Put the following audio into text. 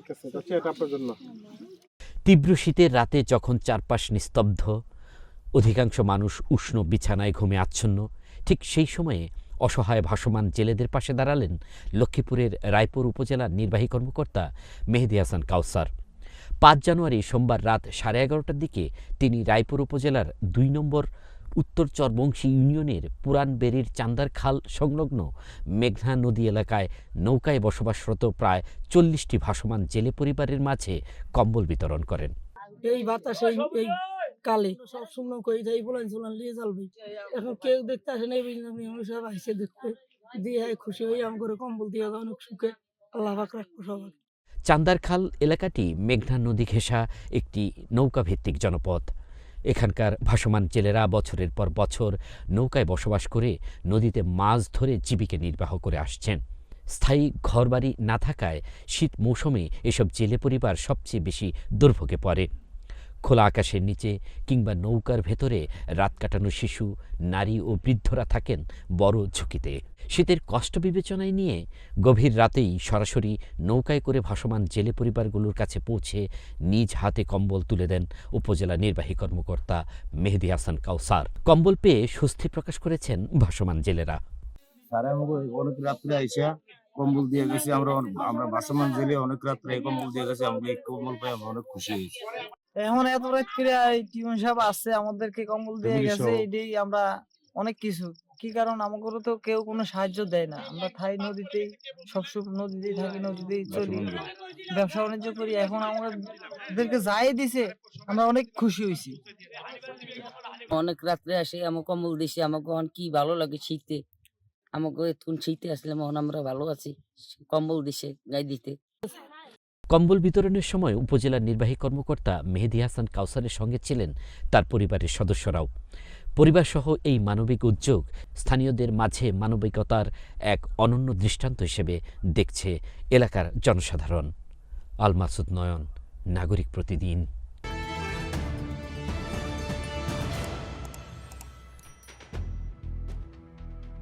ঠিক আছে, এটা আপনার জন্য। তীব্র শীতের রাতে যখন চারপাশ নিস্তব্ধ, অধিকাংশ মানুষ উষ্ণ বিছানায় ঘুমে আচ্ছন্ন, ঠিক সেই সময়ে অসহায় ভাসমান জেলেদের পাশে দাঁড়ালেন লক্ষ্মীপুরের রায়পুর উপজেলার নির্বাহী কর্মকর্তা মেহেদী হাসান কাউসার। ৫ জানুয়ারি সোমবার রাত 11:30টার দিকে তিনি রায়পুর উপজেলার ২ নম্বর উত্তর চরবংশী ইউনিয়নের পুরান বেরির চান্দার খাল সংলগ্ন মেঘনা নদী এলাকায় নৌকায় বসবাসরত প্রায় ৪০টি ভাসমান জেলে পরিবারের মাঝে কম্বল বিতরণ করেন। এই বাতাসে এই কালে সব শুকনো করে যাই বলেন চলেন নিয়ে চলবে। এখন কেউ দেখতে আসে না, এই আমি সব আইসে দেখতে দিয়ে খুশি হয়ে আম করে কম্বল দিয়ে অনেক সুখে আল্লাহ পাক রাখবো সবাই। চান্দার খাল এলাকাটি মেঘনা নদী ঘেঁষা একটি নৌকাভিত্তিক জনপদ। এখানকার ভাসমান জেলেরা বছরের পর বছর নৌকায় বসবাস করে নদীতে মাছ ধরে জীবিকা নির্বাহ করে আসছেন। স্থায়ী ঘরবাড়ি না থাকায় শীত মৌসুমে এসব জেলে পরিবার সবচেয়ে বেশি দুর্ভোগে পড়ে। খোলা আকাশের নিচে কিংবা নৌকার ভেতরে রাত কাটানো শিশু, নারী ও বৃদ্ধরা থাকেন বড় ঝুঁকিতে। শীতের কষ্ট বিবেচনায় নিয়ে গভীর রাতেই সরাসরি নৌকায় করে ভাসমান জেলে পরিবারগুলোর কাছে পৌঁছে নিজ হাতে কম্বল তুলে দেন উপজেলা নির্বাহী কর্মকর্তা মেহেদী হাসান কাউসার। কম্বল পেয়ে স্বস্তি প্রকাশ করেছেন ভাসমান জেলেরা। তারা আমাকে অনেক রাত্রে আইসা কম্বল দিয়ে গেছে। আমরা ভাসমান জেলে অনেক রাত্রে কম্বল দিয়ে গেছে। আমাকে এই কম্বল পাই আমরা অনেক খুশি হয়েছি। এখন এত রাত করে টিউন সাহেব আসছে, আমাদেরকে কম্বল দিয়ে গেছে, এটাই আমরা অনেক কিছু। কি কারণ আমাকে তো কেউ কোনো সাহায্য দেয় না। আমরা থাই নদীতেই সবসময় নদীতেই থাকি, নদীতেই চলি, ব্যবসা বাণিজ্য করি। এখন আমাদেরকে যাই দিছে আমরা অনেক খুশি হয়েছি। অনেক রাত্রে আসে আমাকে কম্বল দিছে, আমাকে কি ভালো লাগে শীতে। আমাকে এখন শীতে আসলে আমরা ভালো আছি, কম্বল দিছে গায়ে দিতে। কম্বল বিতরণের সময় উপজেলার নির্বাহী কর্মকর্তা মেহেদী হাসান কাউসারের সঙ্গে ছিলেন তার পরিবারের সদস্যরাও। পরিবারসহ এই মানবিক উদ্যোগ স্থানীয়দের মাঝে মানবিকতার এক অনন্য দৃষ্টান্ত হিসেবে দেখছে এলাকার জনসাধারণ। আল মাসুদ নয়ন, নাগরিক প্রতিদিন।